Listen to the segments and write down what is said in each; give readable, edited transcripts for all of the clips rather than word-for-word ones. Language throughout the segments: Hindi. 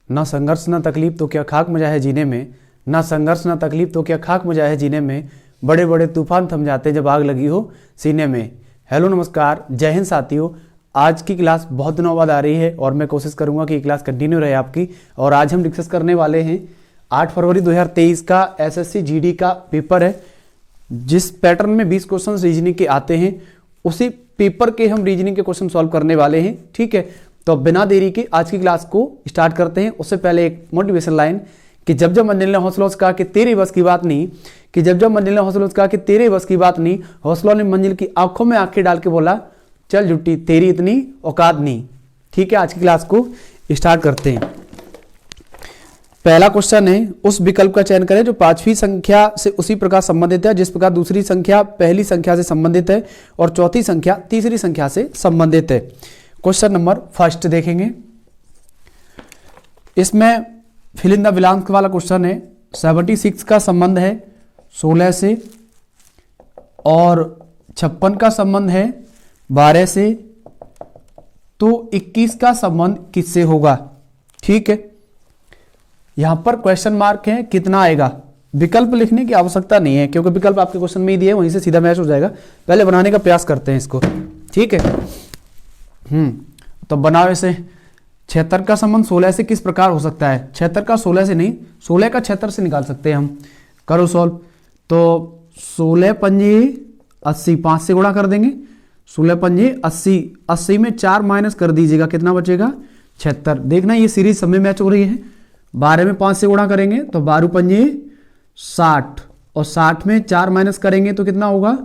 ना संघर्ष ना तकलीफ तो क्या खाक मजा है जीने में, ना संघर्ष ना तकलीफ तो क्या खाक मजा है जीने में, बड़े बड़े तूफान थम जाते जब आग लगी हो सीने में। हेलो नमस्कार, जय हिंद साथियों। आज की क्लास बहुत दिनों बाद आ रही है और मैं कोशिश करूंगा कि क्लास कंटिन्यू रहे आपकी। और आज हम डिस्कस करने वाले हैं 8 फरवरी 2023 का एसएससी जीडी का पेपर है। जिस पैटर्न में 20 क्वेश्चन रीजनिंग के आते हैं उसी पेपर के हम रीजनिंग के क्वेश्चन सॉल्व करने वाले हैं। ठीक है, तो बिना देरी के आज की क्लास को स्टार्ट करते हैं। उससे पहले एक मोटिवेशन लाइन कि जब जब मंजिल ने हौसलों से कहा कि तेरे बस की बात नहीं, कि जब जब मंजिल ने हौसलों से कहा कि तेरे बस की बात नहीं, हौसलों ने मंजिल की आंखों में आंखें डाल के बोला चल झुट्टी तेरी इतनी औकात नहीं। ठीक है, आज की क्लास को स्टार्ट करते हैं। पहला क्वेश्चन है, उस विकल्प का चयन करें जो पांचवी संख्या से उसी प्रकार संबंधित है जिस प्रकार दूसरी संख्या पहली संख्या से संबंधित है और चौथी संख्या तीसरी संख्या से संबंधित है। क्वेश्चन नंबर फर्स्ट देखेंगे। इसमें फिल इन द ब्लैंक्स वाला क्वेश्चन है। 76 का संबंध है 16 से और 56 का संबंध है 12 से, तो 21 का संबंध किससे होगा? ठीक है, यहां पर क्वेश्चन मार्क है, कितना आएगा? विकल्प लिखने की आवश्यकता नहीं है क्योंकि विकल्प आपके क्वेश्चन में ही दिए, वहीं से सीधा मैच हो जाएगा। पहले बनाने का प्रयास करते हैं इसको। ठीक है, तो बनाओ इसे। 76 का संबंध 16 से किस प्रकार हो सकता है? 76 का 16 से नहीं, 16 का 76 से निकाल सकते हैं हम। करो सॉल्व। तो 16 पंजे 80, 5 से गुणा कर देंगे। 16 पंजे 80, 80 में 4 माइनस कर दीजिएगा, कितना बचेगा? 76। देखना ये सीरीज सब में मैच हो रही है। 12 में 5 से गुणा करेंगे तो 12 पंजे 60 और 60 में 4 माइनस करेंगे तो कितना होगा?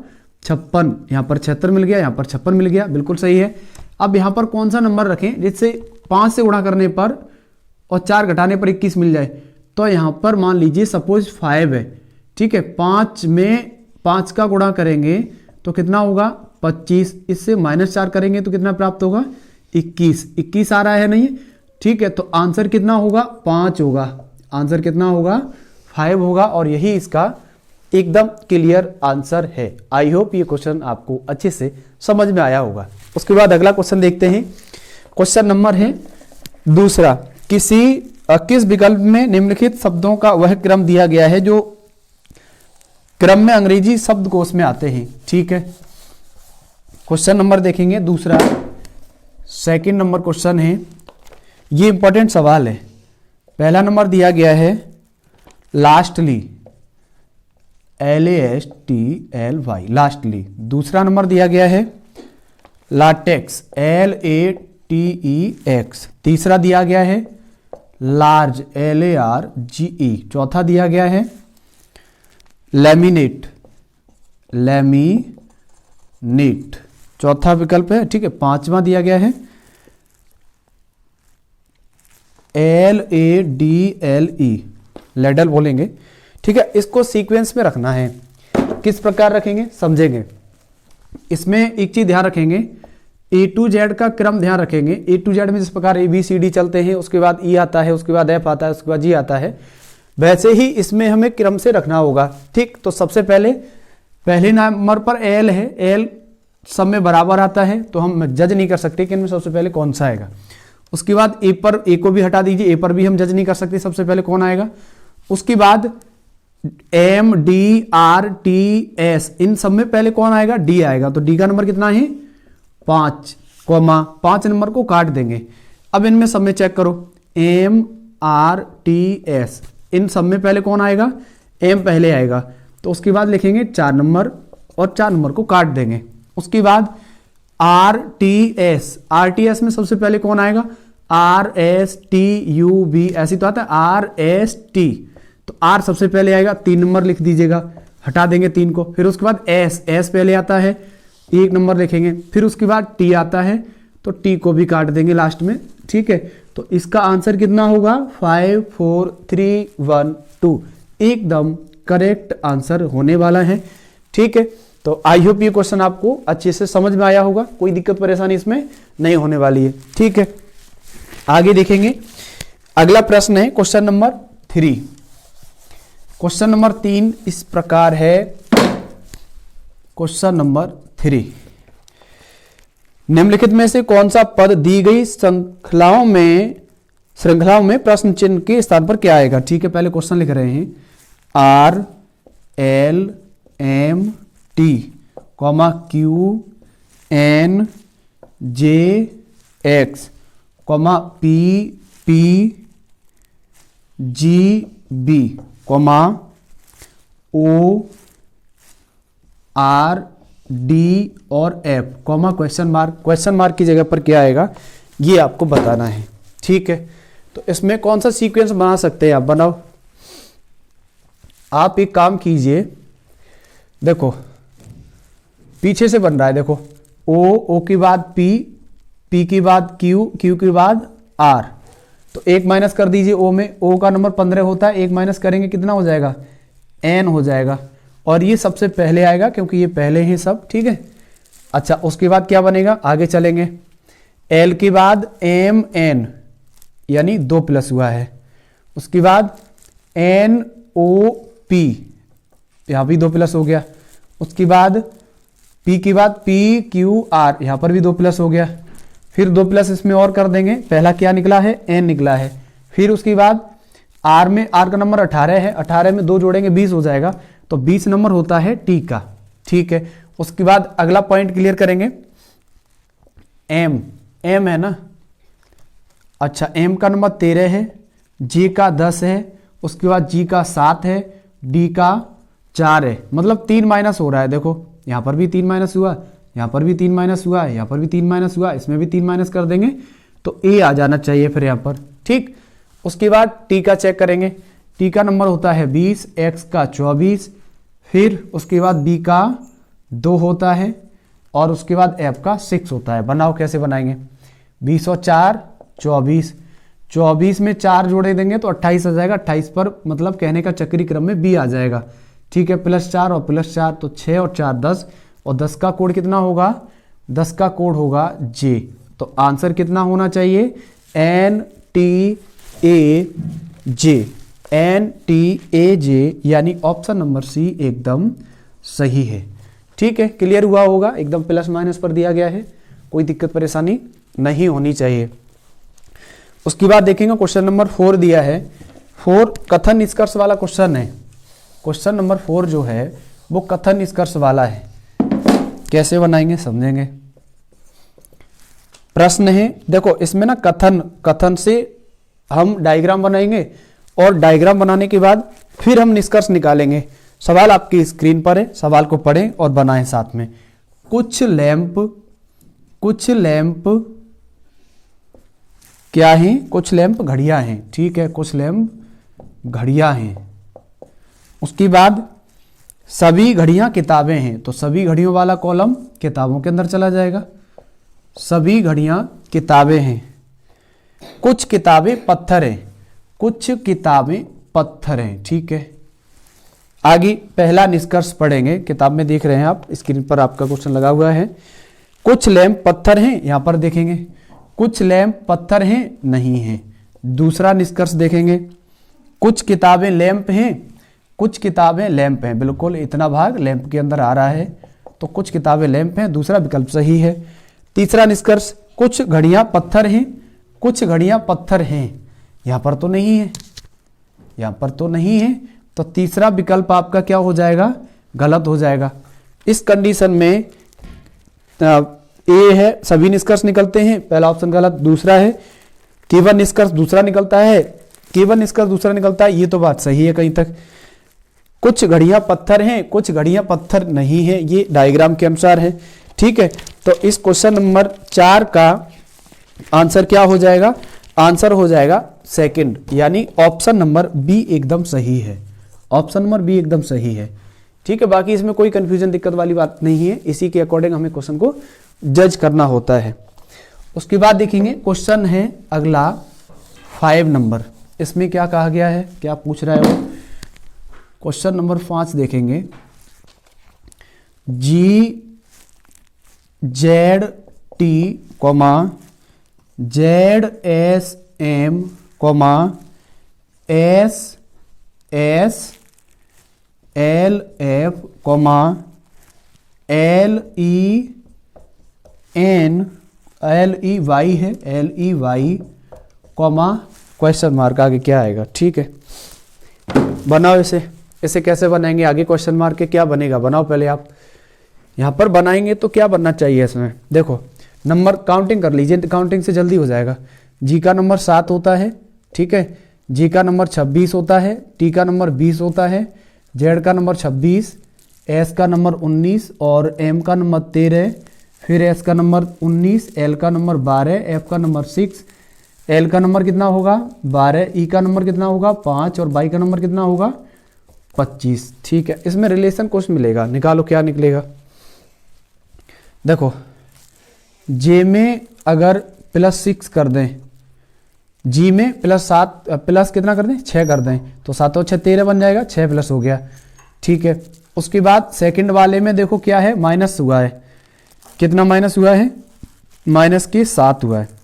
56। यहाँ पर 76 मिल गया, यहाँ पर 56 मिल गया, बिल्कुल सही है। अब यहाँ पर कौन सा नंबर रखें जिससे 5 से गुणा करने पर और 4 घटाने पर 21 मिल जाए? तो यहाँ पर मान लीजिए सपोज 5 है। ठीक है, 5 में 5 का गुणा करेंगे तो कितना होगा? 25। इससे -4 करेंगे तो कितना प्राप्त होगा? 21। 21 आ रहा है नहीं? ठीक है, तो आंसर कितना होगा? 5 होगा। आंसर कितना होगा? 5 होगा और यही इसका एकदम क्लियर आंसर है। आई होप ये क्वेश्चन आपको अच्छे से समझ में आया होगा। उसके बाद अगला क्वेश्चन देखते हैं। क्वेश्चन नंबर है दूसरा, किस विकल्प में निम्नलिखित शब्दों का वह क्रम दिया गया है जो क्रम में अंग्रेजी शब्दकोश में आते हैं? ठीक है, क्वेश्चन नंबर देखेंगे दूसरा, सेकंड नंबर क्वेश्चन है। ये इंपॉर्टेंट सवाल है। पहला नंबर दिया गया है लास्टली, LASTLY, लास्टली। दूसरा नंबर दिया गया है लाटेक्स, LATEX। तीसरा दिया गया है लार्ज, LARGE। चौथा दिया गया है लैमिनेट, लैमिनेट चौथा विकल्प है। ठीक है, पांचवा दिया गया है LADLE, लेडल बोलेंगे। ठीक है, इसको सीक्वेंस में रखना है। किस प्रकार रखेंगे समझेंगे। इसमें एक चीज ध्यान रखेंगे, A to Z का क्रम ध्यान रखेंगे। A to Z में जिस प्रकार ABCD चलते हैं, उसके बाद E आता है, उसके बाद F आता है, उसके बाद G आता है, वैसे ही इसमें हमें क्रम से रखना होगा। ठीक, तो सबसे पहले नंबर पर L है। L सब में बराबर आता है तो हम जज नहीं कर सकते कि इनमें सबसे पहले कौन सा आएगा। उसके बाद A पर, A को भी हटा दीजिए, A पर भी हम जज नहीं कर सकते सबसे पहले कौन आएगा। उसके बाद MDRTS, इन सब में पहले कौन आएगा? D आएगा। तो D का नंबर कितना है? 5, 5 नंबर को काट देंगे। अब इनमें सब में चेक करो, MRTS, इन सब में पहले कौन आएगा? M पहले आएगा। तो उसके बाद लिखेंगे 4 नंबर और 4 नंबर को काट देंगे। उसके बाद RTS, RTS में सबसे पहले कौन आएगा? RSTUV, ऐसी तो आता है RST, तो R सबसे पहले आएगा, 3 नंबर लिख दीजिएगा, हटा देंगे 3 को। फिर उसके बाद S पहले आता है, 1 नंबर लिखेंगे। फिर उसके बाद T आता है तो T को भी काट देंगे लास्ट में। ठीक है, तो इसका आंसर कितना होगा? 5 4 3 1 2, एकदम करेक्ट आंसर होने वाला है। ठीक है, तो आई होप ये क्वेश्चन आपको अच्छे से समझ में आया होगा, कोई दिक्कत परेशानी इसमें नहीं होने वाली है। ठीक है, आगे देखेंगे। अगला प्रश्न है क्वेश्चन नंबर 3। क्वेश्चन नंबर 3 इस प्रकार है। क्वेश्चन नंबर 3, निम्नलिखित में से कौन सा पद दी गई श्रृंखलाओं में श्रृंखलाओं में प्रश्न चिन्ह के स्थान पर क्या आएगा। ठीक है, पहले क्वेश्चन लिख रहे हैं R L M T comma Q N J X comma P P G B comma O R D और एफ कॉमा क्वेश्चन मार्क की जगह पर क्या आएगा ये आपको बताना है। ठीक है, तो इसमें कौन सा सीक्वेंस बना सकते हैं आप, बनाओ। आप एक काम कीजिए, देखो पीछे से बन रहा है, देखो ओ के बाद पी के बाद क्यू के बाद आर, तो एक माइनस कर दीजिए ओ में। ओ का नंबर 15 होता है, एक माइनस करेंगे कितना हो जाएगा, एन हो जाएगा, और ये सबसे पहले आएगा क्योंकि ये पहले ही सब। ठीक है, अच्छा उसके बाद क्या बनेगा, आगे चलेंगे। एल के बाद एम एन यानी 2 प्लस हुआ है, उसके बाद एन ओ पी, यहां भी 2 प्लस हो गया, उसके बाद पी के बाद पी क्यू आर, यहां पर भी 2 प्लस हो गया, फिर 2 प्लस इसमें और कर देंगे, पहला क्या निकला है, एन निकला है। फिर उसके बाद आर में, आर का नंबर 18 है, 18 में 2 जोड़ेंगे 20 हो जाएगा, तो 20 नंबर होता है टी का। ठीक है, उसके बाद अगला पॉइंट क्लियर करेंगे, एम है ना, अच्छा एम का नंबर 13 है, जी का 10 है, उसके बाद जी का 7 है, डी का 4 है, मतलब 3 माइनस हो रहा है। देखो यहां पर भी 3 माइनस हुआ, यहां पर भी 3 माइनस हुआ, यहां पर भी 3 माइनस हुआ, इसमें भी 3 माइनस कर देंगे तो ए आ जाना चाहिए फिर यहां पर। ठीक, उसके बाद टी का चेक करेंगे, टी का नंबर होता है 20, एक्स का 24, फिर उसके बाद बी का 2 होता है, और उसके बाद एफ का 6 होता है। बनाओ कैसे बनाएंगे, 20 और 4 24, 24 में 4 जोड़े देंगे तो 28 आ जाएगा, 28 पर मतलब कहने का चक्रीय क्रम में बी आ जाएगा। ठीक है, +4 और +4 तो 6 और 4 10, और 10 का कोड कितना होगा, 10 का कोड होगा जे, तो आंसर कितना होना चाहिए, N T A J, N T A J, यानी ऑप्शन नंबर सी एकदम सही है। ठीक है, क्लियर हुआ होगा, एकदम प्लस माइनस पर दिया गया है, कोई दिक्कत परेशानी नहीं होनी चाहिए। उसके बाद देखेंगे क्वेश्चन नंबर 4 दिया है, 4 कथन निष्कर्ष वाला क्वेश्चन है। क्वेश्चन नंबर 4 जो है वो कथन निष्कर्ष वाला है, कैसे बनाएंगे समझेंगे। प्रश्न है, देखो इसमें ना कथन से हम डायग्राम बनाएंगे, और डायग्राम बनाने के बाद फिर हम निष्कर्ष निकालेंगे। सवाल आपकी स्क्रीन पर है, सवाल को पढ़ें और बनाएं साथ में। कुछ लैंप क्या हैं, कुछ लैंप घड़ियां हैं। ठीक है, कुछ लैंप घड़ियां हैं। उसके बाद सभी घड़ियां किताबें हैं, तो सभी घड़ियों वाला कॉलम किताबों के अंदर चला जाएगा। सभी घड़ियां किताबें हैं। कुछ किताबें पत्थर हैं, कुछ किताबें पत्थर हैं। ठीक है, आगे पहला निष्कर्ष पढ़ेंगे, किताब में देख रहे हैं आप, स्क्रीन पर आपका क्वेश्चन लगा हुआ है। कुछ लैंप पत्थर हैं, यहां पर देखेंगे कुछ लैंप पत्थर हैं नहीं हैं। दूसरा निष्कर्ष देखेंगे, कुछ किताबें लैंप हैं, कुछ किताबें लैंप हैं, बिल्कुल इतना भाग लैंप के अंदर आ रहा है, तो कुछ किताबें लैंप हैं, दूसरा विकल्प सही है। तीसरा निष्कर्ष, कुछ घड़ियां पत्थर हैं, कुछ घड़ियां पत्थर हैं, यहां पर तो नहीं है, यहां पर तो नहीं है, तो तीसरा विकल्प आपका क्या हो जाएगा, गलत हो जाएगा। इस कंडीशन में ए है, सभी निष्कर्ष निकलते हैं, पहला ऑप्शन गलत। दूसरा है केवल निष्कर्ष दूसरा निकलता है, केवल निष्कर्ष दूसरा निकलता है, ये तो बात सही है कहीं तक। कुछ घड़ियां पत्थर हैं, कुछ घड़ियां पत्थर नहीं है, ये डायग्राम के अनुसार है। ठीक है, तो इस क्वेश्चन नंबर 4 का आंसर क्या हो जाएगा, आंसर हो जाएगा सेकंड, यानी ऑप्शन नंबर बी एकदम सही है। ऑप्शन नंबर बी एकदम सही है। ठीक है, बाकी इसमें कोई कंफ्यूजन दिक्कत वाली बात नहीं है, इसी के अकॉर्डिंग हमें क्वेश्चन को जज करना होता है। उसके बाद देखेंगे क्वेश्चन है अगला 5 नंबर, इसमें क्या कहा गया है, क्या पूछ रहा है वो। क्वेश्चन नंबर 5 देखेंगे, GZT, ZSM, SSLF, LEY है, LEY, क्वेश्चन मार्क आगे क्या आएगा। ठीक है, बनाओ इसे कैसे बनाएंगे, आगे क्वेश्चन मार्क के क्या बनेगा, बनाओ पहले आप। यहाँ पर बनाएंगे तो क्या बनना चाहिए इसमें, देखो नंबर काउंटिंग कर लीजिए, काउंटिंग से जल्दी हो जाएगा। जी का नंबर 7 होता है, ठीक है, जी का नंबर 26 होता है, टी का नंबर 20 होता है, जेड का नंबर 26, एस का नंबर 19 और एम का नंबर 13, फिर एस का नंबर 19, एल का नंबर 12, एफ का नंबर 6, एल का नंबर कितना होगा 12, ई का नंबर कितना होगा 5 और बाई का नंबर कितना होगा 25। ठीक है, इसमें रिलेशन कुछ मिलेगा, निकालो क्या निकलेगा। देखो जे में अगर +6 कर दें, जी में +7 प्लस कितना कर दें 6 कर दें, तो 7 और 6 13 बन जाएगा, 6 प्लस हो गया। ठीक है, उसके बाद सेकंड वाले में देखो क्या है, माइनस हुआ है, कितना माइनस हुआ है, -7 हुआ है।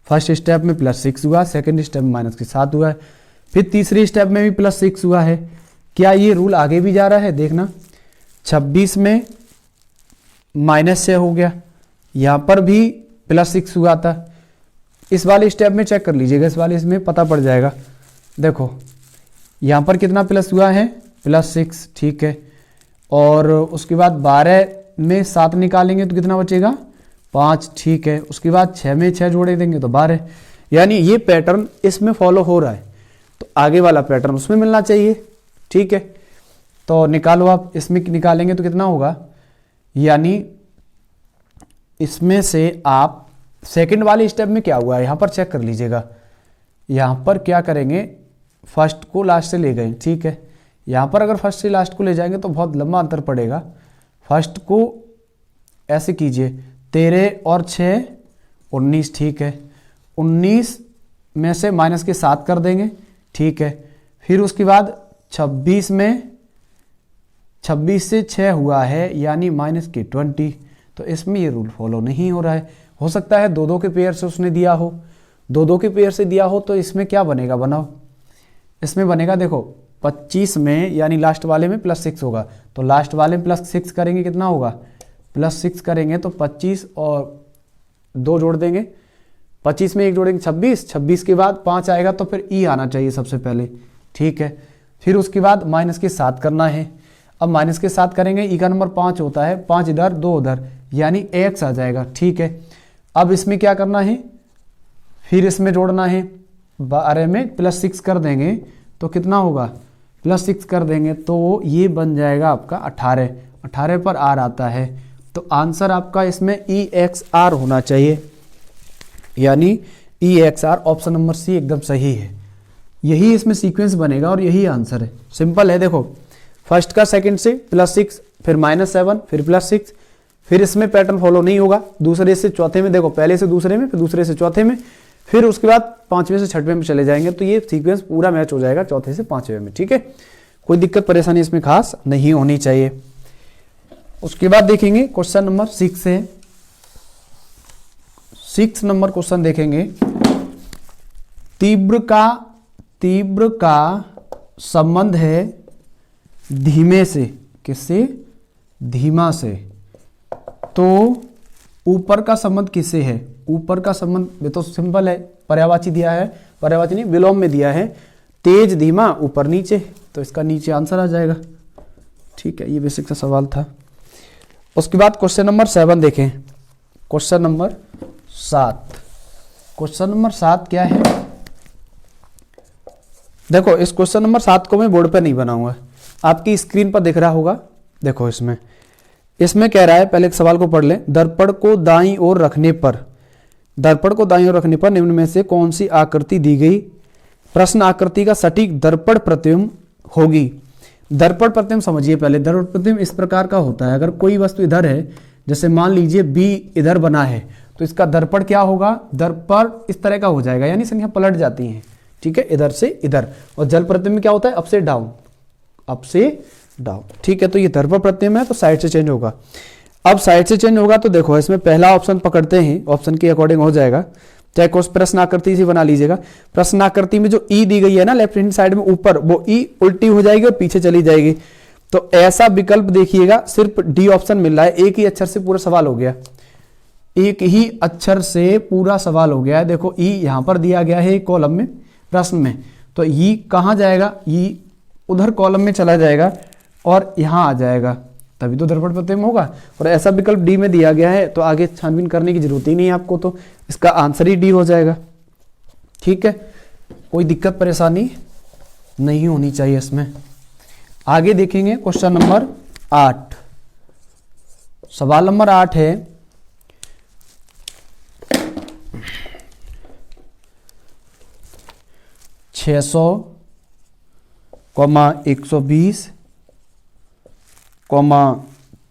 फर्स्ट स्टेप में +6 हुआ, सेकंड स्टेप में -7 हुआ है, फिर तीसरी स्टेप में भी +6 हुआ है। क्या ये रूल आगे भी जा रहा है, देखना 26 में -6 हो गया, यहाँ पर भी +6 हुआ था। इस वाले स्टेप में चेक कर लीजिएगा, इस वाले इसमें पता पड़ जाएगा। देखो यहाँ पर कितना प्लस हुआ है +6, ठीक है, और उसके बाद 12 में 7 निकालेंगे तो कितना बचेगा 5, ठीक है, उसके बाद 6 में 6 जोड़े देंगे तो 12। यानी ये पैटर्न इसमें फॉलो हो रहा है, तो आगे वाला पैटर्न उसमें मिलना चाहिए। ठीक है, तो निकालो आप, इसमें निकालेंगे तो कितना होगा, यानी इसमें से आप सेकंड वाले स्टेप में क्या हुआ है यहाँ पर चेक कर लीजिएगा। यहाँ पर क्या करेंगे, फर्स्ट को लास्ट से ले गए, ठीक है, यहाँ पर अगर फर्स्ट से लास्ट को ले जाएंगे तो बहुत लंबा अंतर पड़ेगा। फर्स्ट को ऐसे कीजिए, 13 और 6 19, ठीक है, 19 में से -7 कर देंगे, ठीक है, फिर उसके बाद 26 में 26 से 6 हुआ है यानी -20, तो इसमें ये रूल फॉलो नहीं हो रहा है। हो सकता है 2-2 के पेयर से उसने दिया हो, 2-2 के पेयर से दिया हो, तो इसमें क्या बनेगा, बनाओ, इसमें बनेगा देखो 25 में यानी लास्ट वाले में +6 होगा, तो लास्ट वाले में +6 करेंगे कितना होगा, +6 करेंगे तो 25 और 2 जोड़ देंगे, 25 में 1 जोड़ेंगे 26, 26 के बाद 5 आएगा तो फिर ई आना चाहिए सबसे पहले, ठीक है, फिर उसके बाद -7 करना है। अब -7 करेंगे, ई का नंबर 5 होता है, 5 इधर 2 उधर, यानी x आ जाएगा, ठीक है। अब इसमें क्या करना है, फिर इसमें जोड़ना है, 12 में +6 कर देंगे तो कितना होगा, +6 कर देंगे तो ये बन जाएगा आपका 18, 18 पर r आता है, तो आंसर आपका इसमें EXR होना चाहिए, यानी EXR ऑप्शन नंबर सी एकदम सही है। यही इसमें सीक्वेंस बनेगा और यही आंसर है, सिंपल है। देखो फर्स्ट का सेकंड से +6, फिर -7, फिर +6, फिर इसमें पैटर्न फॉलो नहीं होगा, दूसरे से चौथे में, देखो पहले से दूसरे में, फिर दूसरे से चौथे में, फिर उसके बाद 5वें से 6वें में चले जाएंगे, तो ये सीक्वेंस पूरा मैच हो जाएगा चौथे से 5वें में, ठीक है। कोई दिक्कत परेशानी इसमें खास नहीं होनी चाहिए। उसके बाद देखेंगे क्वेश्चन नंबर 6 है, 6 नंबर क्वेश्चन देखेंगे। तीव्र का संबंध है धीमे से, किससे, धीमा से, तो ऊपर का संबंध किससे है, ऊपर का संबंध ये तो सिंपल है, पर्यायवाची दिया है, पर्यायवाची नहीं विलोम में दिया है, तेज धीमा ऊपर नीचे, तो इसका नीचे आंसर आ जाएगा, ठीक है, ये बेसिक सा सवाल था। उसके बाद क्वेश्चन नंबर 7 देखें, क्वेश्चन नंबर 7, क्वेश्चन नंबर 7 क्या है, देखो इस क्वेश्चन नंबर 7 को मैं बोर्ड पे नहीं बनाऊंगा, आपकी स्क्रीन पर दिख रहा होगा। देखो इसमें कह रहा है, पहले एक सवाल को पढ़ लें। दर्पण को दाईं ओर रखने पर निम्न में से कौन सी आकृति दी गई, प्रश्न आकृति का सटीक दर्पण प्रतिबिंब होगी। दर्पण प्रतिबिंब समझिए पहले, दर्पण प्रतिबिंब इस प्रकार का होता है, अगर कोई वस्तु इधर है, जैसे मान लीजिए B इधर बना है, तो इसका दर्पण क्या होगा, दर्पण इस तरह का हो जाएगा, यानी संख्या पलट जाती है, ठीक है, इधर से इधर। और जल प्रतिबिंब क्या होता है, अप से डाउन, ठीक है, तो ये दर्पण प्रतिबिंब है तो साइड से चेंज होगा। अब साइड से चेंज होगा तो देखो इसमें पहला ऑप्शन पकड़ते हैं, ऑप्शन के अकॉर्डिंग हो जाएगा, चाहे कोई प्रश्न आकृति से बना लीजिएगा। प्रश्न आकृति में जो ई दी गई है ना लेफ्ट हैंड साइड में ऊपर, वो ई उल्टी हो जाएगी और पीछे चली जाएगी, तो ऐसा विकल्प देखिएगा, सिर्फ डी ऑप्शन मिल रहा है, एक ही अक्षर से पूरा सवाल हो गया, एक ही अक्षर से पूरा सवाल हो गया है। देखो ई यहां पर दिया गया है कॉलम में प्रश्न में, तो ई कहां जाएगा, ई उधर कॉलम में चला जाएगा और यहां आ जाएगा, तभी तो दर्पण प्रतिबिंब होगा। और ऐसा विकल्प डी में दिया गया है तो आगे छानबीन करने की जरूरत ही नहीं है आपको, तो इसका आंसर ही डी हो जाएगा। ठीक है, कोई दिक्कत परेशानी नहीं होनी चाहिए इसमें। आगे देखेंगे क्वेश्चन नंबर 8। सवाल नंबर 8 है 600, 120,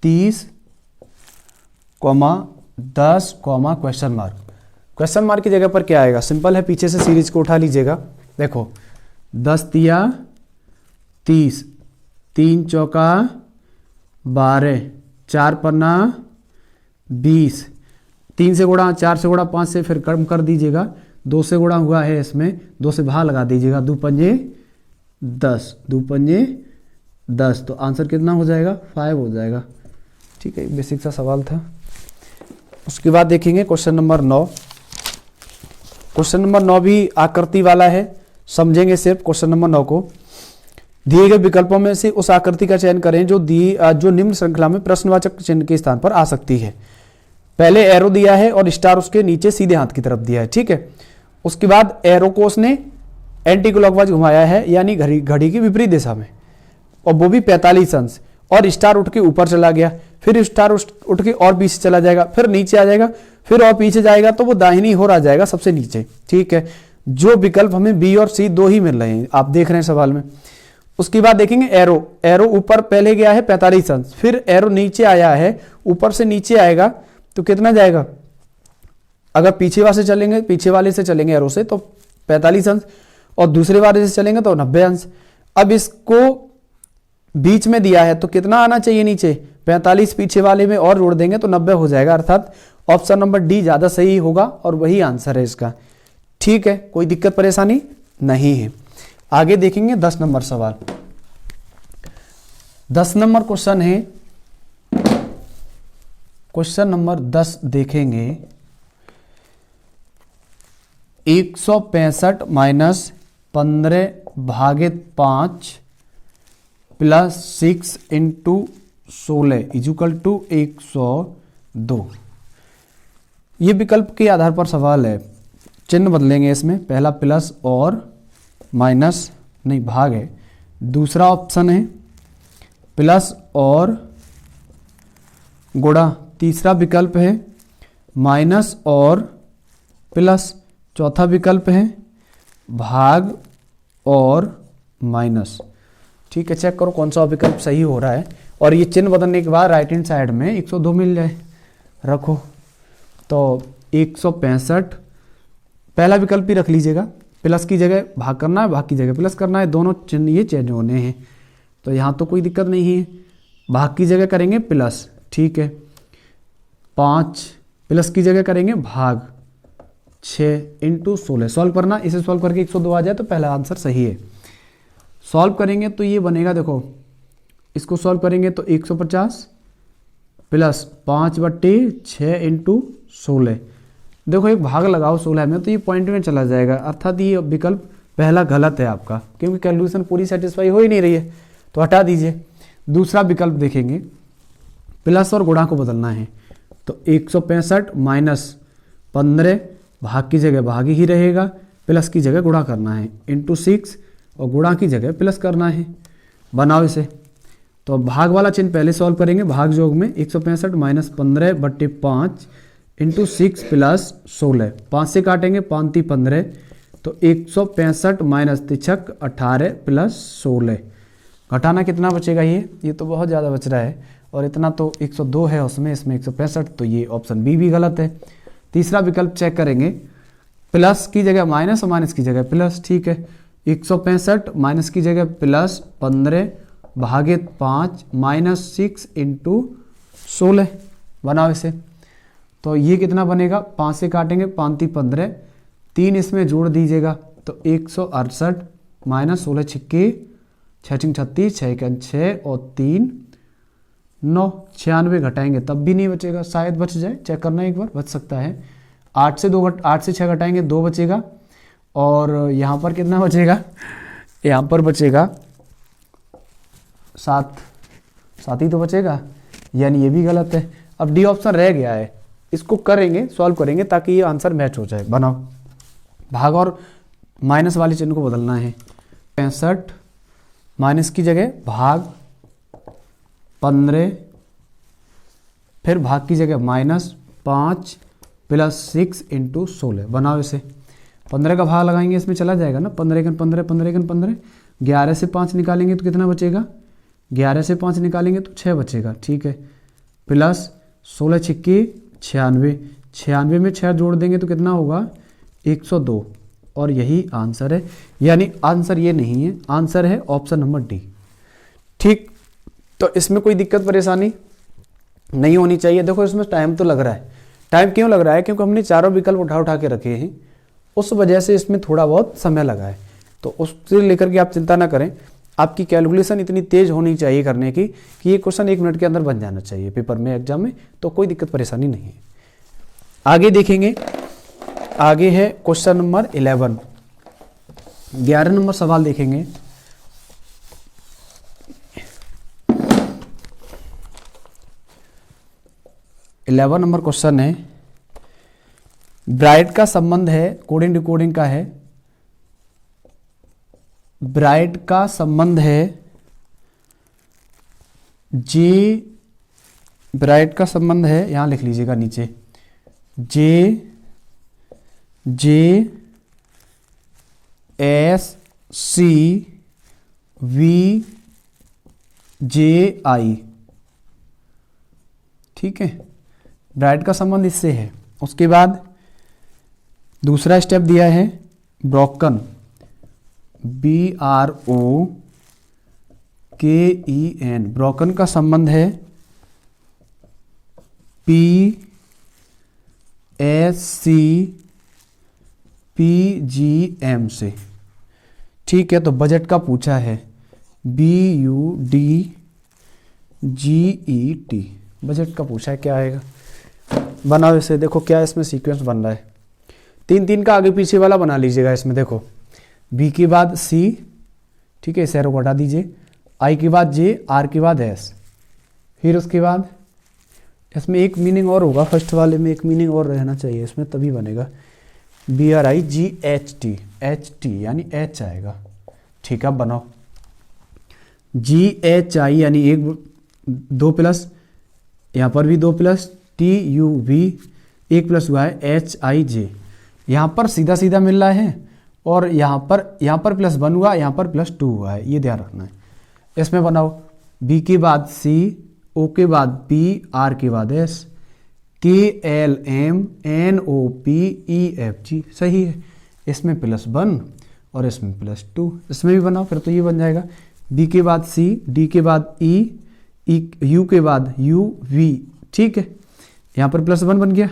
30, 10, क्वेश्चन मार्क। क्वेश्चन मार्क की जगह पर क्या आएगा, सिंपल है, पीछे से सीरीज को उठा लीजिएगा। देखो 10 तिया 30, 3 चौका 12, 4 पन्ना 20, 3 से गुणा, 4 से गुणा, 5 से फिर कम कर दीजिएगा, 2 से गुणा हुआ है इसमें, 2 से भाग लगा दीजिएगा, 2 पंजे 10, 2 पंजे 10, तो आंसर कितना हो जाएगा, 5 हो जाएगा। ठीक है, बेसिक सा सवाल था। उसके बाद देखेंगे क्वेश्चन नंबर 9। क्वेश्चन नंबर 9 भी आकृति वाला है, समझेंगे सिर्फ क्वेश्चन नंबर 9 को। दिए गए विकल्पों में से उस आकृति का चयन करें जो निम्न श्रृंखला में प्रश्नवाचक चिन्ह के स्थान पर आ सकती है। पहले एरो दिया है और स्टार उसके नीचे सीधे हाथ की तरफ दिया है। ठीक है, उसके बाद एरो को उसने एंटी क्लॉकवाइज घुमाया है, यानी घड़ी की विपरीत दिशा में, और वो भी 45 अंश, और स्टार उठ के ऊपर चला गया, फिर स्टार उठ के और पीछे चला जाएगा, फिर नीचे आ जाएगा, फिर और पीछे जाएगा, तो वो दाहिनी ओर आ जाएगा सबसे नीचे। ठीक है, जो विकल्प हमें बी और सी दो ही मिल रहे हैं, आप देख रहे हैं सवाल में। उसके बाद देखेंगे एरो ऊपर पहले गया है 45 अंश, फिर एरो नीचे आया है, ऊपर से नीचे आएगा तो कितना जाएगा, अगर पीछे वाले से चलेंगे एरो से तो 45 अंश, और दूसरे वाले से चलेंगे तो 90 अंश। अब इसको बीच में दिया है तो कितना आना चाहिए नीचे, 45 पीछे वाले में और जोड़ देंगे तो 90 हो जाएगा, अर्थात ऑप्शन नंबर डी ज्यादा सही होगा और वही आंसर है इसका। ठीक है, कोई दिक्कत परेशानी नहीं है। आगे देखेंगे 10 नंबर सवाल। 10 नंबर क्वेश्चन है, क्वेश्चन नंबर 10 देखेंगे 165 माइनस 15 भागित 5 प्लस 6 इंटू 16 इजुकल टू 102। ये विकल्प के आधार पर सवाल है, चिन्ह बदलेंगे इसमें, पहला प्लस और माइनस नहीं भाग है, दूसरा ऑप्शन है प्लस और गुणा, तीसरा विकल्प है माइनस और प्लस, चौथा विकल्प है भाग और माइनस। ठीक है, चेक करो कौन सा विकल्प सही हो रहा है, और ये चिन्ह बदलने के बाद राइट हैंड साइड में 102 मिल जाए, रखो तो 165, पहला विकल्प ही रख लीजिएगा, प्लस की जगह भाग करना है, भाग की जगह प्लस करना है, दोनों चिन्ह ये चेंज होने हैं, तो यहाँ तो कोई दिक्कत नहीं है। भाग की जगह करेंगे प्लस, ठीक है, 5 प्लस की जगह करेंगे भाग, 6 इंटू 16 सॉल्व करना, इसे सॉल्व करके 102 आ जाए तो पहला आंसर सही है। सॉल्व करेंगे तो ये बनेगा, देखो इसको सॉल्व करेंगे तो 150 प्लस 5/6 इंटू 16, देखो एक भाग लगाओ 16 में तो ये पॉइंट में चला जाएगा, अर्थात ये विकल्प पहला गलत है आपका, क्योंकि कैलकुलेशन पूरी सेटिस्फाई हो ही नहीं रही है, तो हटा दीजिए। दूसरा विकल्प देखेंगे, प्लस और गुणा को बदलना है, तो 165 माइनस 15 भाग की जगह भाग ही रहेगा, प्लस की जगह गुणा करना है, इंटू 6 और गुणा की जगह प्लस करना है। बनाओ इसे, तो भाग वाला चिन्ह पहले सॉल्व करेंगे, भाग योग में 165 माइनस 15/5 इंटू 6 प्लस 16, 5 से काटेंगे 5 15, तो 165 माइनस 63 18 प्लस 16, घटाना कितना बचेगा, ये तो बहुत ज़्यादा बच रहा है, और इतना तो 102 है उसमें, इसमें 165, तो ये ऑप्शन बी भी गलत है। तीसरा विकल्प चेक करेंगे, प्लस की जगह माइनस और माइनस की जगह प्लस, ठीक है, 165 माइनस की जगह प्लस 15 भागित 5 माइनस 6 इंटू 16, बनाओ इसे, तो ये कितना बनेगा, 5 से काटेंगे 5 15, 3 इसमें जोड़ दीजिएगा तो 168 माइनस 16 6 6 36 6 और 3 9, 96 घटाएंगे तब भी नहीं बचेगा, शायद बच जाए, चेक करना एक बार, बच सकता है। 8 से 6 घटाएंगे 2 बचेगा, और यहाँ पर कितना बचेगा, यहाँ पर बचेगा 7 ही तो बचेगा, यानी ये भी गलत है। अब डी ऑप्शन रह गया है, इसको करेंगे, सॉल्व करेंगे ताकि ये आंसर मैच हो जाए। बनाओ, भाग और माइनस वाले चिन्ह को बदलना है। 65 माइनस की जगह भाग 15, फिर भाग की जगह -5 + 6 × 16। बनाओ इसे, 15 का भाग लगाएंगे, इसमें चला जाएगा ना, 15 × 15 15 × 15, 11 से 5 निकालेंगे तो कितना बचेगा, 11 से 5 निकालेंगे तो 6 बचेगा, ठीक है, प्लस 16 छिक्के 96, 96 में 6 जोड़ देंगे तो कितना होगा 102, और यही आंसर है। यानी आंसर ये नहीं है, आंसर है ऑप्शन नंबर डी। ठीक, तो इसमें कोई दिक्कत परेशानी नहीं होनी चाहिए। देखो इसमें टाइम तो लग रहा है, टाइम क्यों लग रहा है, क्योंकि हमने चारों विकल्प उठा के रखे हैं, उस वजह से इसमें थोड़ा बहुत समय लगा है। तो उससे लेकर के आप चिंता ना करें, आपकी कैलकुलेशन इतनी तेज होनी चाहिए करने की कि ये क्वेश्चन 1 मिनट के अंदर बन जाना चाहिए पेपर में, एग्जाम में, तो कोई दिक्कत परेशानी नहीं है। आगे देखेंगे, आगे है क्वेश्चन नंबर 11, 11 नंबर सवाल देखेंगे। इलेवन नंबर क्वेश्चन है, ब्राइट का संबंध है, कोडिंग डिकोडिंग का है, ब्राइट का संबंध है ब्राइट का संबंध है, यहां लिख लीजिएगा नीचे, JSCVJI, ठीक है, ब्राइट का संबंध इससे है। उसके बाद दूसरा स्टेप दिया है ब्रोकन, BROKEN, ब्रोकन का संबंध है PSCPGM से, ठीक है। तो बजट का पूछा है, BUDGET, बजट का पूछा है, क्या आएगा। बनाओ इसे, देखो क्या इसमें सीक्वेंस बन रहा है, 3 का आगे पीछे वाला बना लीजिएगा। इसमें देखो B के बाद C, ठीक है, इस एरो को हटा दीजिए, I के बाद J, R के बाद S, फिर उसके बाद इसमें एक मीनिंग और होगा, फर्स्ट वाले में एक मीनिंग और रहना चाहिए इसमें, तभी बनेगा BRIGHT, HT यानी H आएगा, ठीक है। बनाओ GHI यानी 2 प्लस, यहाँ पर भी 2 प्लस, TUV 1 प्लस हुआ है, HIJ, यहाँ पर सीधा सीधा मिल रहा है, और यहाँ पर +1 हुआ, यहाँ पर +2 हुआ है, ये ध्यान रखना है। इसमें बनाओ B के बाद C, O के बाद P, R के बाद S, KLM NOPEFG, सही है। इसमें +1 और इसमें +2, इसमें भी बनाओ, फिर तो ये बन जाएगा B के बाद C, D के बाद E, U के बाद UV, ठीक है, यहाँ पर +1 बन गया,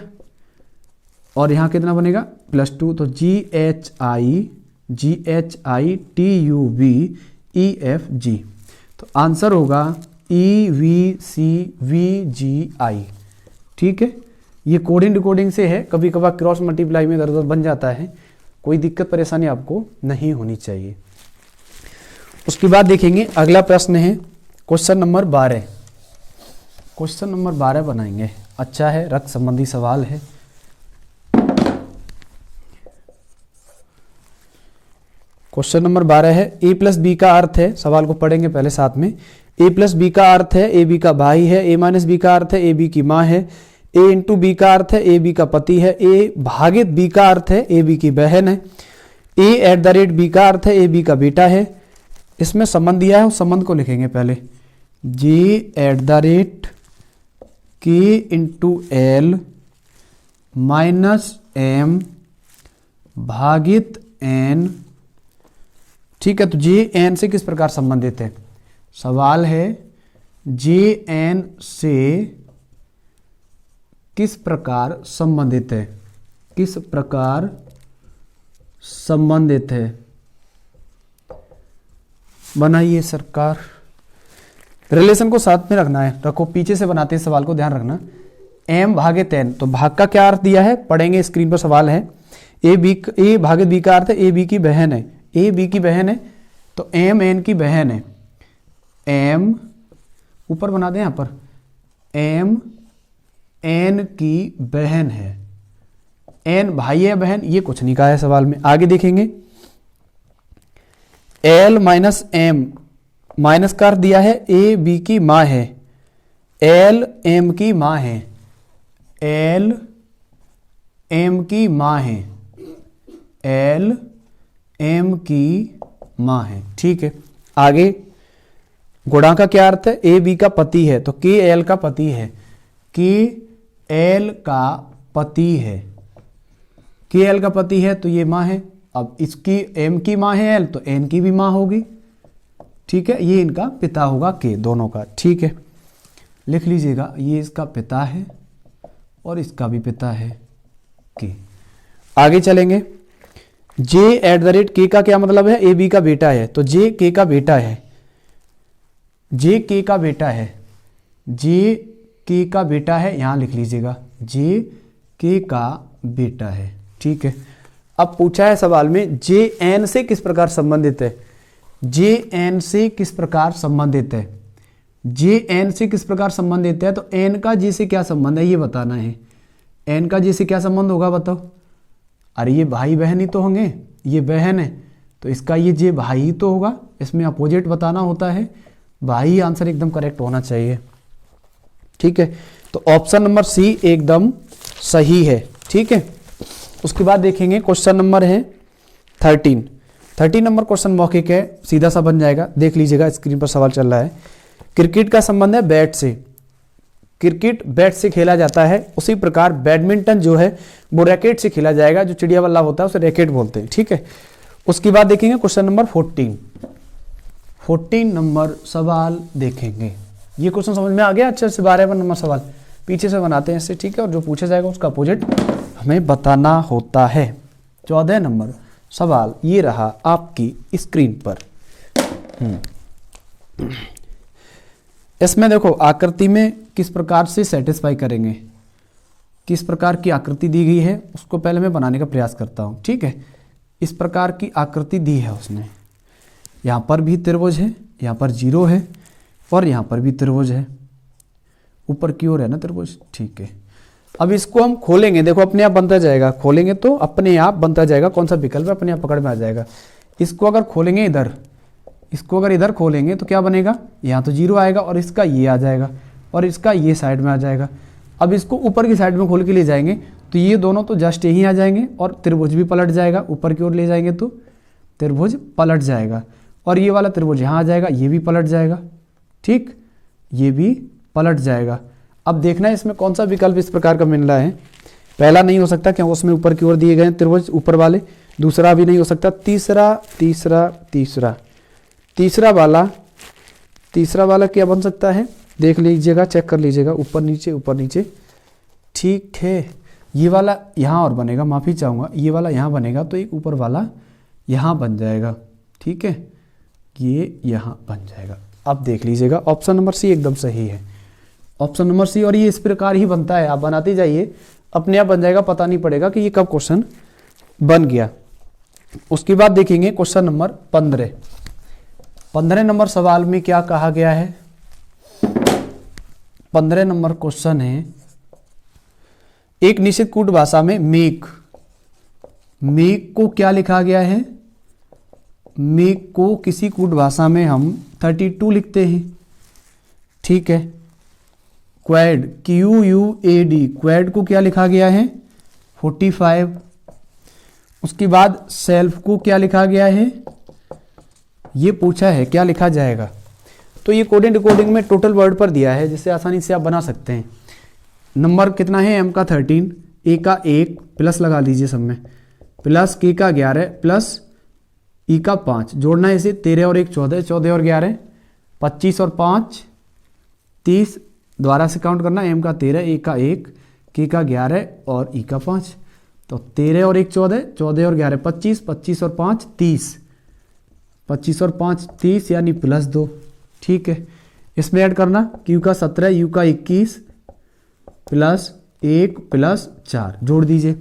और यहाँ कितना बनेगा +2, तो GHI TUVEFG, तो आंसर होगा EVCVGI, ठीक है। ये कोडिंग डिकोडिंग से है, कभी कभार क्रॉस मल्टीप्लाई में इधर उधर बन जाता है, कोई दिक्कत परेशानी आपको नहीं होनी चाहिए। उसके बाद देखेंगे अगला प्रश्न है क्वेश्चन नंबर 12, क्वेश्चन नंबर 12 बनाएंगे, अच्छा है, रक्त संबंधी सवाल है। क्वेश्चन नंबर 12 है, A + B का अर्थ है, सवाल को पढ़ेंगे पहले साथ में। A + B का अर्थ है AB का भाई है, A - B का अर्थ है AB की माँ है, A × B का अर्थ है AB का पति है, A भागित B का अर्थ है AB की बहन है, A@B का अर्थ है AB का बेटा है। इसमें संबंध दिया है, उस संबंध को लिखेंगे पहले, J@K × L - M भागित N, ठीक है। तो JN से किस प्रकार संबंधित है, सवाल है JN से किस प्रकार संबंधित है, किस प्रकार संबंधित है, बनाइए सरकार। रिलेशन को साथ में रखना है, रखो, पीछे से बनाते हैं सवाल को, ध्यान रखना। m भागे 10, तो भाग का क्या अर्थ दिया है पढ़ेंगे, स्क्रीन पर सवाल है। ए भागे बी का अर्थ है ए बी की बहन है, ए बी की बहन है, तो m n की बहन है, m ऊपर बना दें यहाँ पर, m n की बहन है, n भाई है बहन, ये कुछ नहीं कहा है सवाल में। आगे देखेंगे, l माइनस m, माइनस का अर्थ दिया है ए बी की माँ है, l m की माँ है, l m की माँ है, l m की माँ है, ठीक है। आगे गुणा का क्या अर्थ है, ए बी का पति है, तो के एल का पति है, के एल का पति है, के एल का पति है तो ये माँ है। अब इसकी एम की माँ है एल, तो एन की भी माँ होगी, ठीक है। ये इनका पिता होगा के, दोनों का, ठीक है, लिख लीजिएगा। ये इसका पिता है और इसका भी पिता है के। आगे चलेंगे, जे एट द रेट के का क्या मतलब है, ए बी का बेटा है, तो जे के का बेटा है, जे के का बेटा है, जे के का बेटा है, यहां लिख लीजिएगा, जे के का बेटा है, ठीक है। अब पूछा है सवाल में जे एन से किस प्रकार संबंधित है, जे एन से किस प्रकार संबंधित है, जे एन से किस प्रकार संबंधित है, तो एन का जे से क्या संबंध है ये बताना है। एन का जे से क्या संबंध होगा बताओ, अरे ये भाई बहन ही तो होंगे, ये बहन है तो इसका ये जे भाई ही तो होगा, इसमें अपोजिट बताना होता है, भाई आंसर एकदम करेक्ट होना चाहिए, ठीक है। तो ऑप्शन नंबर सी एकदम सही है, ठीक है। उसके बाद देखेंगे क्वेश्चन नंबर है 13 नंबर क्वेश्चन मौखिक है, सीधा सा बन जाएगा, देख लीजिएगा, स्क्रीन पर सवाल चल रहा है। क्रिकेट का संबंध है बैट से, क्रिकेट बैट से खेला जाता है, उसी प्रकार बैडमिंटन जो है वो रैकेट से खेला जाएगा, जो चिड़िया वाला होता है उसे रैकेट बोलते हैं, ठीक है। उसके बाद देखेंगे क्वेश्चन नंबर 14 नंबर सवाल देखेंगे। ये क्वेश्चन समझ में आ गया अच्छे से, 12 नंबर सवाल पीछे से बनाते हैं इससे, ठीक है, और जो पूछा जाएगा उसका अपोजिट हमें बताना होता है। 14 नंबर सवाल ये रहा आपकी स्क्रीन पर। इसमें देखो आकृति में किस प्रकार से सेटिस्फाई करेंगे, किस प्रकार की आकृति दी गई है उसको पहले मैं बनाने का प्रयास करता हूं, ठीक है। इस प्रकार की आकृति दी है उसने, यहाँ पर भी त्रिभुज है, यहाँ पर 0 है और यहाँ पर भी त्रिभुज है, ऊपर की ओर है ना त्रिभुज, ठीक है। अब इसको हम खोलेंगे, देखो अपने आप बनता जाएगा, खोलेंगे तो अपने आप बनता जाएगा, कौन सा विकल्प है अपने आप पकड़ में आ जाएगा। इसको अगर खोलेंगे इधर, इसको अगर इधर खोलेंगे तो क्या बनेगा, यहाँ तो 0 आएगा और इसका ये आ जाएगा और इसका ये साइड में आ जाएगा। अब इसको ऊपर की साइड में खोल के ले जाएंगे तो ये दोनों तो जस्ट यहीं आ जाएंगे और त्रिभुज भी पलट जाएगा, ऊपर की ओर ले जाएंगे तो त्रिभुज पलट जाएगा और ये वाला त्रिभुज यहाँ आ जाएगा, ये भी पलट जाएगा, ठीक, ये भी पलट जाएगा। अब देखना है इसमें कौन सा विकल्प इस प्रकार का मिल रहा है। पहला नहीं हो सकता क्योंकि उसमें ऊपर की ओर दिए गए त्रिभुज ऊपर वाले, दूसरा भी नहीं हो सकता, तीसरा वाला क्या बन सकता है, देख लीजिएगा, चेक कर लीजिएगा, ऊपर नीचे, ठीक है। ये वाला यहाँ और बनेगा, माफ़ी चाहूँगा, ये वाला यहाँ बनेगा तो एक ऊपर वाला यहाँ बन जाएगा, ठीक है, ये यहाँ बन जाएगा। अब देख लीजिएगा ऑप्शन नंबर सी एकदम सही है, ऑप्शन नंबर सी, और ये इस प्रकार ही बनता है, आप बनाते जाइए, अपने आप बन जाएगा, पता नहीं पड़ेगा कि ये कब क्वेश्चन बन गया। उसके बाद देखेंगे क्वेश्चन नंबर 15 नंबर सवाल में क्या कहा गया है। 15 नंबर क्वेश्चन है, एक निश्चित कूट भाषा में मेक को क्या लिखा गया है, मेक को किसी कूट भाषा में हम 32 लिखते हैं, ठीक है। क्वैड QUAD, क्वैड को क्या लिखा गया है 45। उसके बाद सेल्फ को क्या लिखा गया है, ये पूछा है क्या लिखा जाएगा, तो ये कोडिंग डिकोडिंग में टोटल वर्ड पर दिया है, जिससे आसानी से आप बना सकते हैं। नंबर कितना है, M का 13, A का 1 प्लस लगा लीजिए सब में, प्लस K का 11 प्लस E का 5, जोड़ना है इसे, 13 और 1 14, 14 और 11 25 और 5 30, दोबारा से काउंट करना, M का 13, A का 1, K का 11 और E का 5, तो 13 और 1 14, 14 और 11 25, 25 और 5 30, 25 और 5 30 यानी +2, ठीक है। इसमें ऐड करना क्यू का 17 यू का 21 प्लस 1 प्लस 4 जोड़ दीजिए।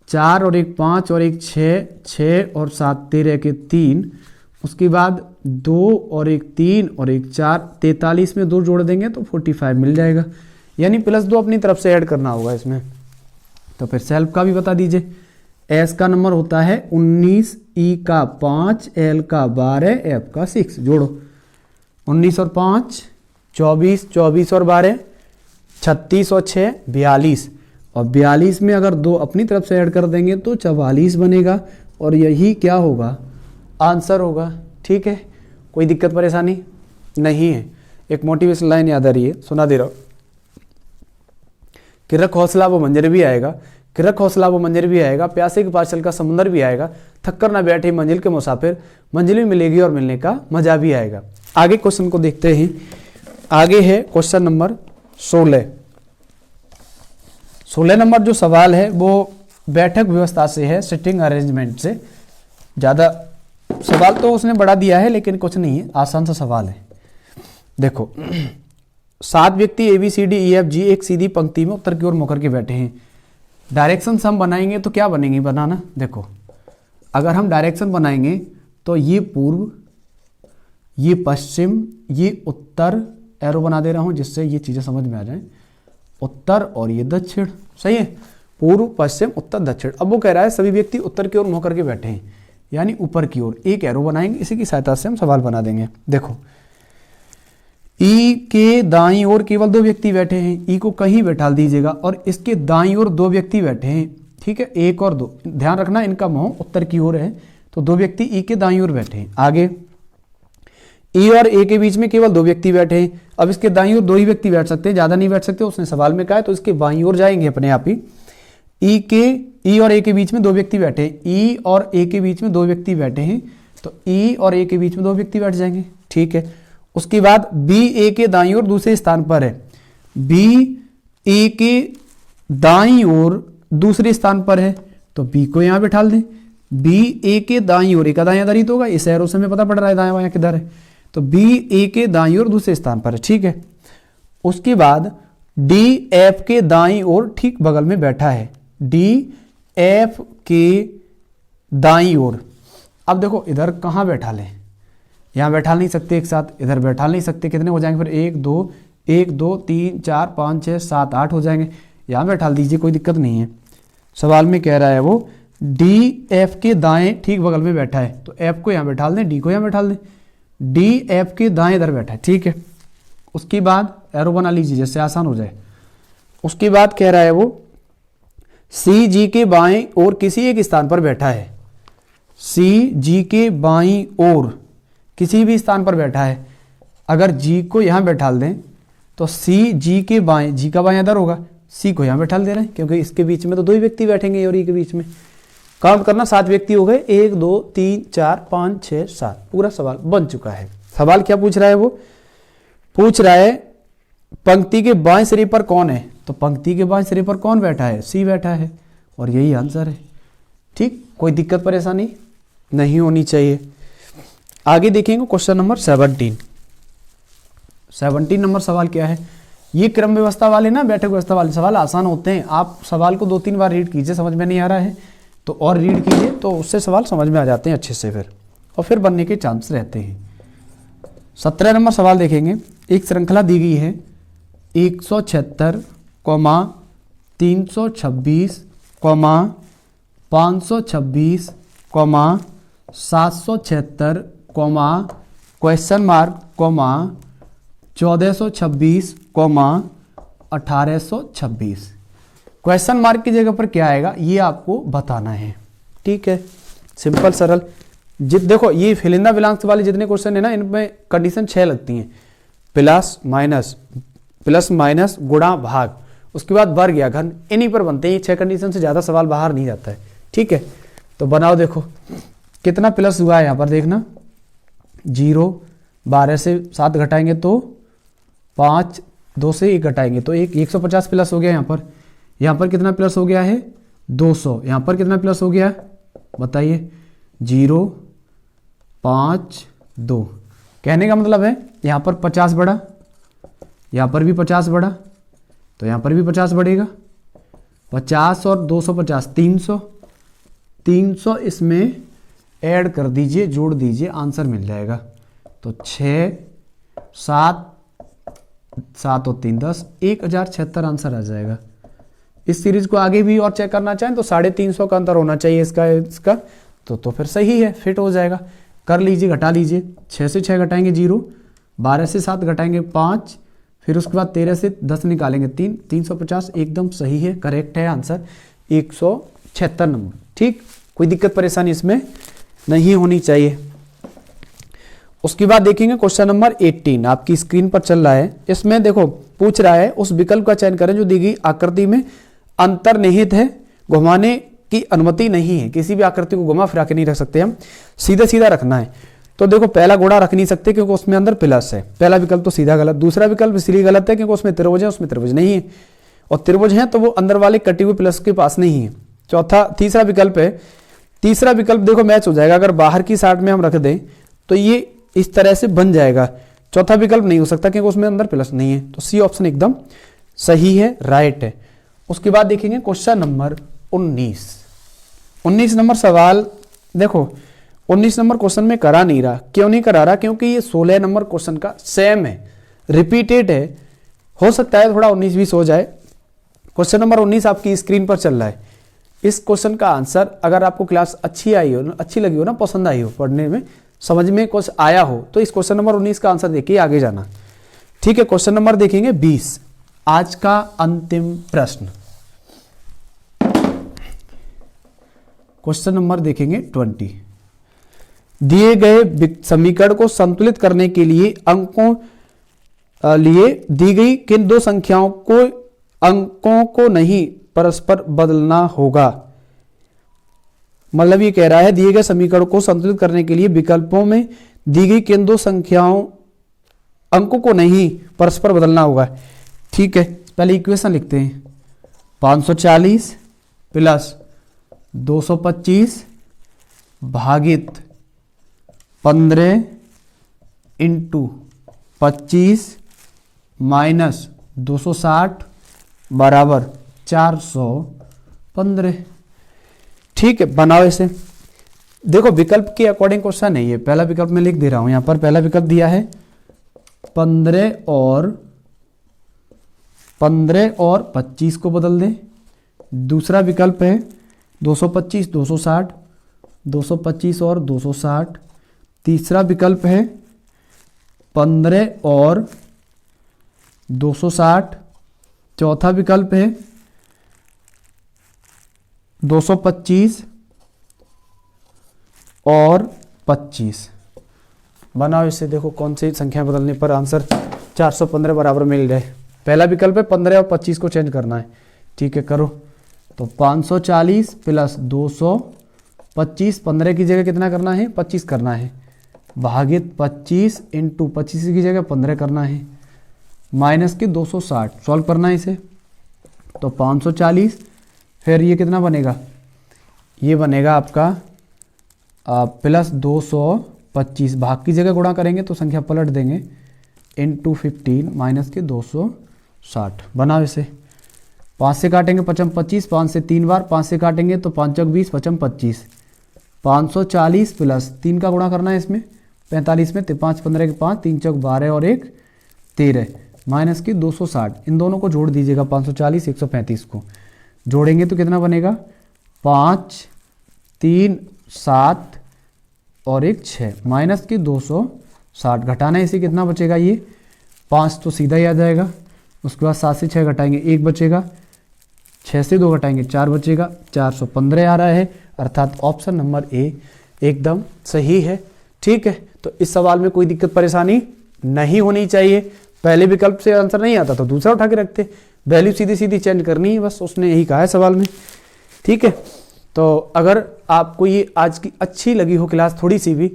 4 और 1 5 और 1 6, 6 और 7 13 के 3, उसके बाद 2 और 1 3 और 1 4, 43 में 2 जोड़ देंगे तो 45 मिल जाएगा। यानी +2 अपनी तरफ से ऐड करना होगा इसमें। तो फिर सेल्फ का भी बता दीजिए। एस का नंबर होता है 19, ई का 5, एल का 12, एफ का 6। जोड़ो 19 और 5 24, 24 और 12 36 और 6 42, और 42 में अगर 2 अपनी तरफ से ऐड कर देंगे तो 44 बनेगा, और यही क्या होगा, आंसर होगा। ठीक है, कोई दिक्कत परेशानी नहीं है। एक मोटिवेशन लाइन याद आ रही है, सुना दे रहा हूँ। कि रख हौसला वो मंजर भी आएगा, कि रख हौसला वो मंजर भी आएगा, प्यासे के पास चल का समुंदर भी आएगा, थक कर ना बैठे मंजिल के मुसाफिर, मंजिल भी मिलेगी और मिलने का मजा भी आएगा। आगे क्वेश्चन को देखते हैं। आगे है क्वेश्चन नंबर 16। 16 नंबर जो सवाल है वो बैठक व्यवस्था से है, सिटिंग अरेंजमेंट से। ज़्यादा सवाल तो उसने बढ़ा दिया है लेकिन कुछ नहीं है, आसान सा सवाल है। देखो 7 व्यक्ति ABCDEFG एक सीधी पंक्ति में उत्तर की ओर मुकर के बैठे हैं। डायरेक्शन हम बनाएंगे तो क्या बनेंगे, बनाना। देखो अगर हम डायरेक्शन बनाएंगे तो ये पूर्व, ये पश्चिम, ये उत्तर, एरो बना दे रहा हूं जिससे ये चीजें समझ में आ जाएं, उत्तर और ये दक्षिण। सही है, पूर्व पश्चिम उत्तर दक्षिण। अब वो कह रहा है सभी व्यक्ति उत्तर की ओर मुंह करके बैठे हैं, यानी ऊपर की ओर। एक एरो बनाएंगे, इसी की सहायता से हम सवाल बना देंगे। देखो ई के दाईं ओर केवल 2 व्यक्ति बैठे हैं, ई को कहीं बैठा दीजिएगा, और इसके दाईं ओर 2 व्यक्ति बैठे हैं। ठीक है, 1 और 2, ध्यान रखना इनका मुंह उत्तर की ओर है, तो 2 व्यक्ति ई के दाईं ओर बैठे हैं। आगे ई और ए के बीच में केवल 2 व्यक्ति बैठे हैं। अब इसके दाईं ओर 2 ही व्यक्ति बैठ सकते हैं, ज्यादा नहीं बैठ सकते, उसने सवाल में कहा है, तो इसके बाईं ओर जाएंगे अपने आप ही। ई और ए के बीच में 2 व्यक्ति बैठे हैं, ई और ए के बीच में 2 व्यक्ति बैठे हैं, तो ई और ए के बीच में 2 व्यक्ति बैठ जाएंगे। ठीक है, उसके बाद बी ए के दाईं ओर दूसरे स्थान पर है, बी ए के दाईं ओर दूसरे स्थान पर है, तो बी को यहां बैठा दें। बी ए के दाईं ओर, ए का दायां इधर ही तो होगा, इस एरो से हमें पता पड़ रहा है दायां बायां किधर है, तो बी ए के दाईं ओर दूसरे स्थान पर है। ठीक है, उसके बाद डी एफ के दाईं ओर ठीक बगल में बैठा है, डी एफ के दाईं ओर। अब देखो इधर कहां बैठा लें, यहां बैठा नहीं सकते एक साथ, इधर बैठा नहीं सकते, कितने हो जाएंगे फिर, 1 2 3 4 5 6 7 8 हो जाएंगे। यहां बैठा दीजिए, कोई दिक्कत नहीं है। सवाल में कह रहा है वो डी एफ के दाएं ठीक बगल में बैठा है, तो एफ को यहां बैठा दें, डी को यहां बैठा दें, डी एफ के दाएं इधर बैठा है। ठीक है, उसके बाद एरो बना लीजिए जिससे आसान हो जाए। उसके बाद कह रहा है वो सी जी के बाएं ओर किसी एक स्थान पर बैठा है, सी जी के बाईं ओर किसी भी स्थान पर बैठा है। अगर जी को यहां बैठा दें तो सी जी के बाएं, जी का बाएं इधर होगा, सी को यहां बैठा दे रहे हैं क्योंकि इसके बीच में तो 2 ही व्यक्ति बैठेंगे और ई के बीच में। काउंट करना, 7 व्यक्ति हो गए, 1 2 3 4 5 6 7। पूरा सवाल बन चुका है। सवाल क्या पूछ रहा है, वो पूछ रहा है पंक्ति के बाएं सिरे पर कौन है, तो पंक्ति के बाएं सिरे पर कौन बैठा है, सी बैठा है, और यही आंसर है। ठीक, कोई दिक्कत परेशानी नहीं होनी चाहिए। आगे देखेंगे क्वेश्चन नंबर 17। 17 नंबर सवाल क्या है, ये क्रम व्यवस्था वाले ना, बैठक व्यवस्था वाले सवाल आसान होते हैं। आप सवाल को 2-3 बार रीड कीजिए, समझ में नहीं आ रहा है तो और रीड कीजिए, तो उससे सवाल समझ में आ जाते हैं अच्छे से फिर, और फिर बनने के चांस रहते हैं। 17 नंबर सवाल देखेंगे। एक श्रृंखला दी गई है 176, 326, 526, 776, क्वेश्चन मार्क, 1426, 1826। क्वेश्चन मार्क की जगह पर क्या आएगा ये आपको बताना है। ठीक है, सिंपल सरल। देखो ये फिल इन द ब्लैंक्स वाले जितने क्वेश्चन है ना, इनमें कंडीशन 6 लगती हैं, प्लस माइनस गुणा भाग, उसके बाद वर्ग या घन, इन्हीं पर बनते हैं। ये 6 कंडीशन से ज्यादा सवाल बाहर नहीं जाता है। ठीक है, तो बनाओ। देखो कितना प्लस हुआ है यहाँ पर, देखना 0, 12 से 7 घटाएंगे तो 5, 2 से 1 घटाएंगे तो 150 प्लस हो गया। यहाँ पर कितना प्लस हो गया है, 200। यहाँ पर कितना प्लस हो गया बताइए, 0, 5, 2। कहने का मतलब है यहाँ पर 50 बढ़ा, यहाँ पर भी 50 बढ़ा, तो यहाँ पर भी 50 बढ़ेगा। 50 और 250 300, 300 इसमें ऐड कर दीजिए, जोड़ दीजिए, आंसर मिल जाएगा। तो 6 7 7 और 3 10, 1076 आंसर आ जाएगा। इस सीरीज को आगे भी और चेक करना चाहें तो 350 का अंतर होना चाहिए इसका तो फिर सही है, फिट हो जाएगा। कर लीजिए, घटा लीजिए। 6 से 6 घटाएंगे 0, 12 से 7 घटाएंगे 5, फिर उसके बाद 13 से 10 निकालेंगे 3, 350 एकदम सही है, करेक्ट है आंसर 176 नंबर। ठीक, कोई दिक्कत परेशानी इसमें नहीं होनी चाहिए। उसके बाद देखेंगे क्वेश्चन नंबर 18 आपकी स्क्रीन पर चल रहा है। इसमें देखो पूछ रहा है उस विकल्प का चयन करें जो दी गई आकृति में अंतर्निहित है, घुमाने की अनुमति नहीं है। किसी भी आकृति को घुमा फिरा के नहीं रख सकते हम, सीधा सीधा रखना है। तो देखो पहला घोड़ा रख नहीं सकते क्योंकि उसमें अंदर प्लस है, पहला विकल्प तो सीधा गलत। दूसरा विकल्प इसलिए गलत है क्योंकि उसमें त्रिभुज है, उसमें त्रिभुज नहीं है, और त्रिभुज है तो वो अंदर वाले कटी हुए प्लस के पास नहीं है। तीसरा विकल्प है, तीसरा विकल्प देखो मैच हो जाएगा, अगर बाहर की साइड में हम रख दें तो ये इस तरह से बन जाएगा। चौथा विकल्प नहीं हो सकता क्योंकि उसमें अंदर प्लस नहीं है, तो सी ऑप्शन एकदम सही है, राइट है। उसके बाद देखेंगे क्वेश्चन नंबर 19 नंबर सवाल। देखो 19 नंबर क्वेश्चन में करा नहीं रहा, क्यों नहीं करा रहा? क्योंकि ये 16 नंबर क्वेश्चन का सेम है, रिपीटेड है। हो सकता है थोड़ा 19-20 हो जाए। क्वेश्चन नंबर 19 आपकी स्क्रीन पर चल रहा है। इस क्वेश्चन का आंसर अगर आपको क्लास अच्छी आई हो, अच्छी लगी हो ना, पसंद आई हो, पढ़ने में समझ में कुछ आया हो, तो इस क्वेश्चन नंबर 19 का आंसर देखिए, आगे जाना। ठीक है, क्वेश्चन नंबर देखेंगे 20, आज का अंतिम प्रश्न। क्वेश्चन नंबर देखेंगे 20, दिए गए समीकरण को संतुलित करने के लिए अंकों लिए दी गई किन दो संख्याओं को अंकों को नहीं परस्पर बदलना होगा। मतलब ये कह रहा है दिए गए समीकरण को संतुलित करने के लिए विकल्पों में दी गई किन दो संख्याओं अंकों को नहीं परस्पर बदलना होगा। ठीक है, पहले इक्वेशन लिखते हैं। 540 प्लस 225 भागित 15 इंटू 25 माइनस 260 बराबर 415। ठीक है, बनाओ इसे। देखो विकल्प के अकॉर्डिंग क्वेश्चन है ये, पहला विकल्प मैं लिख दे रहा हूं यहां पर। पहला विकल्प दिया है 15 और 25 को बदल दें। दूसरा विकल्प है 225 260, 225 और 260। तीसरा विकल्प है 15 और 260। चौथा विकल्प है 225 और 25। बनाओ इसे, देखो कौन सी संख्या बदलने पर आंसर 415 बराबर मिल जाए। पहला विकल्प है 15 और 25 को चेंज करना है। ठीक है, करो। तो 540 प्लस 225, 15 की जगह कितना करना है? 25 करना है, भागित 25 इंटू 25 की जगह 15 करना है, माइनस के 260। सॉल्व करना है इसे। तो 540 फिर ये कितना बनेगा? ये बनेगा आपका प्लस 225, भाग की जगह गुणा करेंगे तो संख्या पलट देंगे, इंटू 15 माइनस के 260। बनाओ इसे। 5 से काटेंगे 5 25, 5 से 3 बार, 5 से काटेंगे तो 5 चौक 20, 5 25। 540 प्लस 3 का गुणा करना है इसमें 45 में, 5 15 के 5, 3 चौक 12 और 1 13, माइनस की 260। इन दोनों को जोड़ दीजिएगा, 540 135 को जोड़ेंगे तो कितना बनेगा? 5 3 7 और 1 6, माइनस की 260। घटाना है इसे, कितना बचेगा? ये 5 तो सीधा ही आ जाएगा। उसके बाद 7 से 6 घटाएंगे 1 बचेगा, 6 से 2 घटाएंगे 4 बचेगा, 415 आ रहा है। अर्थात ऑप्शन नंबर ए एकदम सही है। ठीक है, तो इस सवाल में कोई दिक्कत परेशानी नहीं होनी चाहिए। पहले विकल्प से आंसर नहीं आता तो दूसरा उठा के रखते, वैल्यू सीधी सीधी चेंज करनी है, बस उसने यही कहा है सवाल में। ठीक है, तो अगर आपको ये आज की अच्छी लगी हो क्लास थोड़ी सी भी,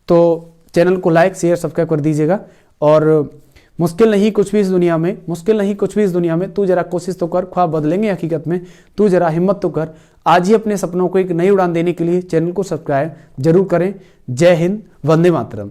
तो चैनल को लाइक शेयर सब्सक्राइब कर दीजिएगा। और मुश्किल नहीं कुछ भी इस दुनिया में, मुश्किल नहीं कुछ भी इस दुनिया में, तू जरा कोशिश तो कर, ख्वाब बदलेंगे हकीकत में, तू जरा हिम्मत तो कर। आज ही अपने सपनों को एक नई उड़ान देने के लिए चैनल को सब्सक्राइब जरूर करें। जय हिंद, वंदे मातरम।